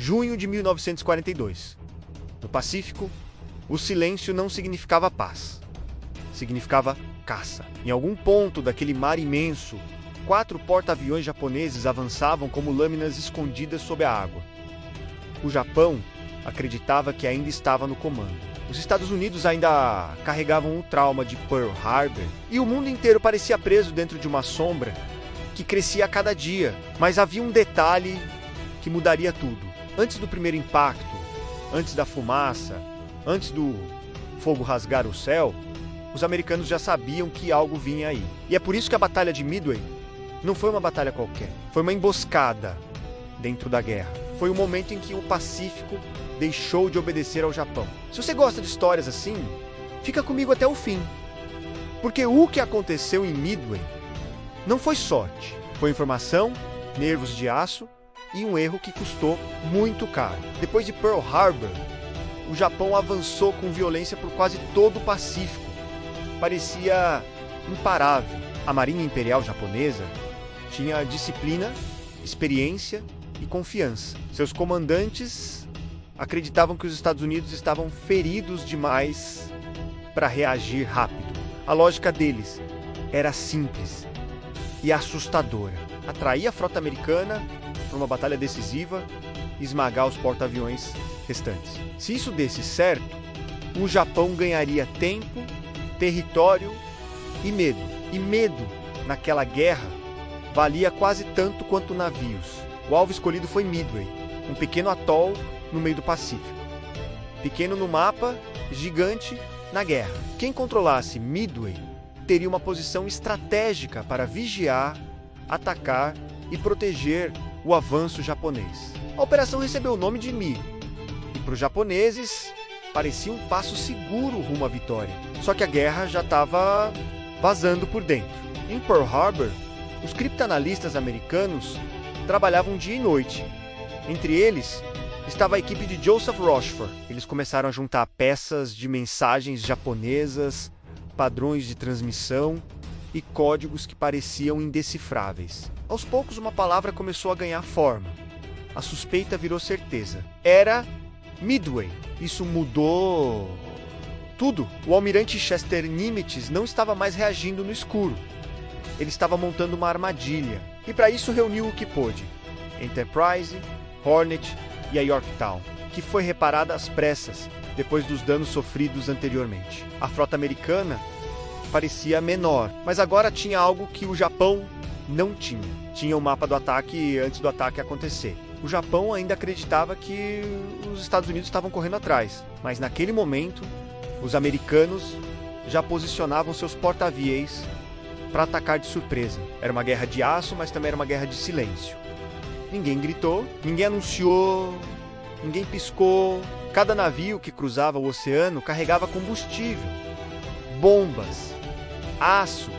Junho de 1942. No Pacífico, o silêncio não significava paz. Significava caça. Em algum ponto daquele mar imenso, 4 porta-aviões japoneses avançavam como lâminas escondidas sob a água. O Japão acreditava que ainda estava no comando. Os Estados Unidos ainda carregavam o trauma de Pearl Harbor e o mundo inteiro parecia preso dentro de uma sombra que crescia a cada dia. Mas havia um detalhe que mudaria tudo. Antes do primeiro impacto, antes da fumaça, antes do fogo rasgar o céu, os americanos já sabiam que algo vinha aí. E é por isso que a Batalha de Midway não foi uma batalha qualquer. Foi uma emboscada dentro da guerra. Foi o momento em que o Pacífico deixou de obedecer ao Japão. Se você gosta de histórias assim, fica comigo até o fim. Porque o que aconteceu em Midway não foi sorte. Foi informação, nervos de aço e um erro que custou muito caro. Depois de Pearl Harbor, o Japão avançou com violência por quase todo o Pacífico. Parecia imparável. A Marinha Imperial Japonesa tinha disciplina, experiência e confiança. Seus comandantes acreditavam que os Estados Unidos estavam feridos demais para reagir rápido. A lógica deles era simples e assustadora: atrair a frota americana para uma batalha decisiva e esmagar os porta-aviões restantes. Se isso desse certo, o Japão ganharia tempo, território e medo. E medo, naquela guerra, valia quase tanto quanto navios. O alvo escolhido foi Midway, um pequeno atol no meio do Pacífico. Pequeno no mapa, gigante na guerra. Quem controlasse Midway teria uma posição estratégica para vigiar, atacar e proteger o avanço japonês. A operação recebeu o nome de Mi, e para os japoneses parecia um passo seguro rumo à vitória. Só que a guerra já estava vazando por dentro. Em Pearl Harbor, os criptanalistas americanos trabalhavam dia e noite. Entre eles estava a equipe de Joseph Rochefort. Eles começaram a juntar peças de mensagens japonesas, padrões de transmissão e códigos que pareciam indecifráveis. Aos poucos, uma palavra começou a ganhar forma. A suspeita virou certeza. Era Midway. Isso mudou tudo. O almirante Chester Nimitz não estava mais reagindo no escuro. Ele estava montando uma armadilha. E para isso reuniu o que pôde: Enterprise, Hornet e a Yorktown, que foi reparada às pressas depois dos danos sofridos anteriormente. A frota americana parecia menor, mas agora tinha algo que o Japão não tinha. Tinha o mapa do ataque antes do ataque acontecer. O Japão ainda acreditava que os Estados Unidos estavam correndo atrás, mas naquele momento, os americanos já posicionavam seus porta-aviões para atacar de surpresa. Era uma guerra de aço, mas também era uma guerra de silêncio. Ninguém gritou, ninguém anunciou, ninguém piscou. Cada navio que cruzava o oceano carregava combustível, bombas, aço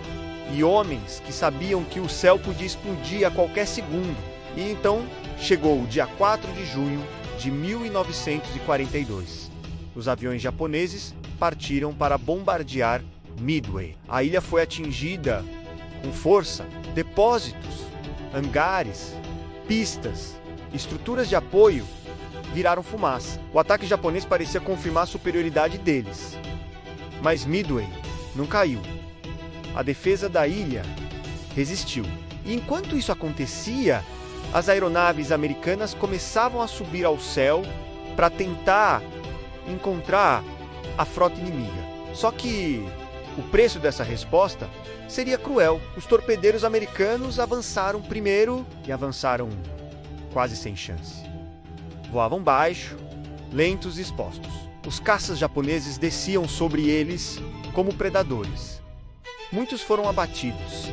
e homens que sabiam que o céu podia explodir a qualquer segundo. E então chegou o dia 4 de junho de 1942. Os aviões japoneses partiram para bombardear Midway. A ilha foi atingida com força. Depósitos, hangares, pistas, estruturas de apoio viraram fumaça. O ataque japonês parecia confirmar a superioridade deles. Mas Midway não caiu. A defesa da ilha resistiu. E enquanto isso acontecia, as aeronaves americanas começavam a subir ao céu para tentar encontrar a frota inimiga. Só que o preço dessa resposta seria cruel. Os torpedeiros americanos avançaram primeiro e avançaram quase sem chance. Voavam baixo, lentos e expostos. Os caças japoneses desciam sobre eles como predadores. Muitos foram abatidos.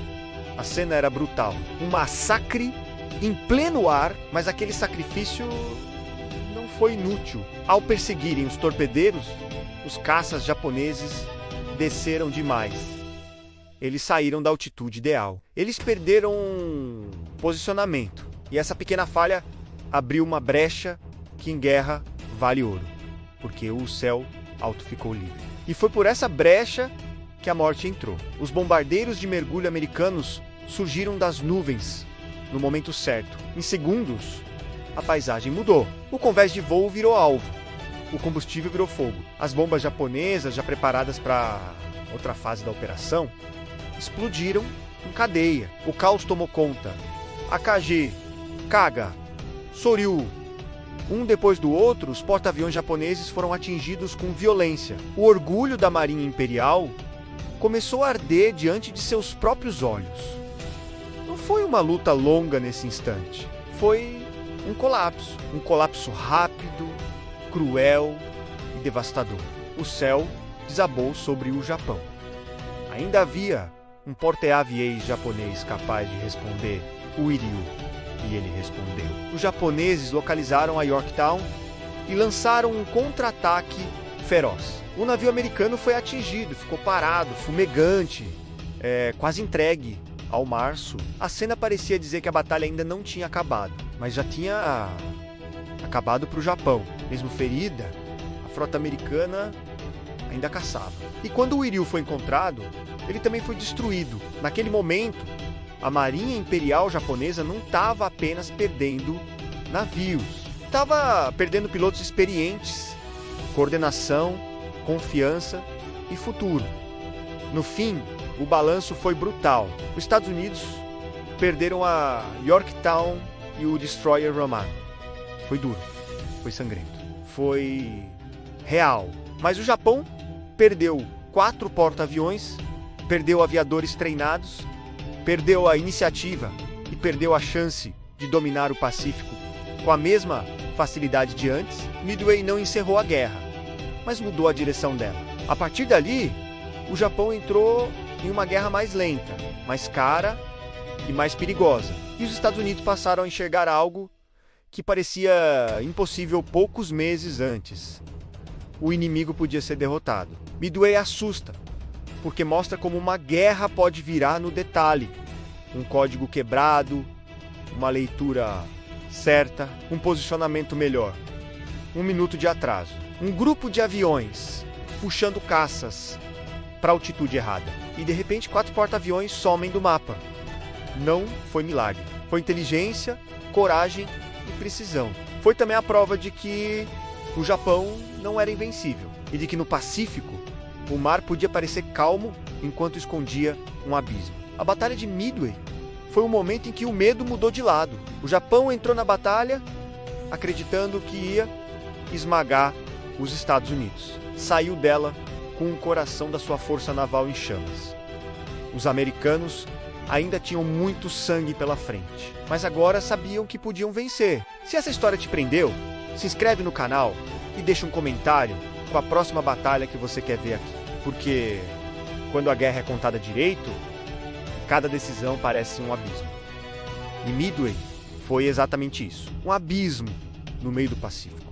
A cena era brutal. Um massacre em pleno ar, mas aquele sacrifício não foi inútil. Ao perseguirem os torpedeiros, os caças japoneses desceram demais. Eles saíram da altitude ideal. Eles perderam posicionamento. E essa pequena falha abriu uma brecha que em guerra vale ouro, porque o céu alto ficou livre. E foi por essa brecha que a morte entrou. Os bombardeiros de mergulho americanos surgiram das nuvens no momento certo. Em segundos, a paisagem mudou. O convés de voo virou alvo. O combustível virou fogo. As bombas japonesas, já preparadas para outra fase da operação, explodiram em cadeia. O caos tomou conta. AKG, Kaga, Soryu. Um depois do outro, os porta-aviões japoneses foram atingidos com violência. O orgulho da Marinha Imperial começou a arder diante de seus próprios olhos. Não foi uma luta longa nesse instante. Foi um colapso rápido, cruel e devastador. O céu desabou sobre o Japão. Ainda havia um porte-aviões japonês capaz de responder o Iryu, e ele respondeu. Os japoneses localizaram a Yorktown e lançaram um contra-ataque feroz. O navio americano foi atingido, ficou parado, fumegante, quase entregue ao março. A cena parecia dizer que a batalha ainda não tinha acabado, mas já tinha acabado para o Japão. Mesmo ferida, a frota americana ainda caçava. E quando o Iryu foi encontrado, ele também foi destruído. Naquele momento, a Marinha Imperial japonesa não estava apenas perdendo navios, estava perdendo pilotos experientes, coordenação, confiança e futuro. No fim, o balanço foi brutal. Os Estados Unidos perderam a Yorktown e o Destroyer Roman. Foi duro, foi sangrento, foi real. Mas o Japão perdeu 4 porta-aviões, perdeu aviadores treinados, perdeu a iniciativa e perdeu a chance de dominar o Pacífico com a mesma facilidade de antes. Midway não encerrou a guerra, mas mudou a direção dela. A partir dali, o Japão entrou em uma guerra mais lenta, mais cara e mais perigosa. E os Estados Unidos passaram a enxergar algo que parecia impossível poucos meses antes. O inimigo podia ser derrotado. Midway assusta, porque mostra como uma guerra pode virar no detalhe. Um código quebrado, uma leitura certa, um posicionamento melhor. 1 minuto de atraso. Um grupo de aviões puxando caças para a altitude errada. E de repente 4 porta-aviões somem do mapa. Não foi milagre. Foi inteligência, coragem e precisão. Foi também a prova de que o Japão não era invencível. E de que no Pacífico, o mar podia parecer calmo enquanto escondia um abismo. A Batalha de Midway foi um momento em que o medo mudou de lado. O Japão entrou na batalha acreditando que ia esmagar os Estados Unidos. Saiu dela com o coração da sua força naval em chamas. Os americanos ainda tinham muito sangue pela frente, mas agora sabiam que podiam vencer. Se essa história te prendeu, se inscreve no canal e deixa um comentário com a próxima batalha que você quer ver aqui. Porque quando a guerra é contada direito, cada decisão parece um abismo. E Midway foi exatamente isso, um abismo no meio do Pacífico.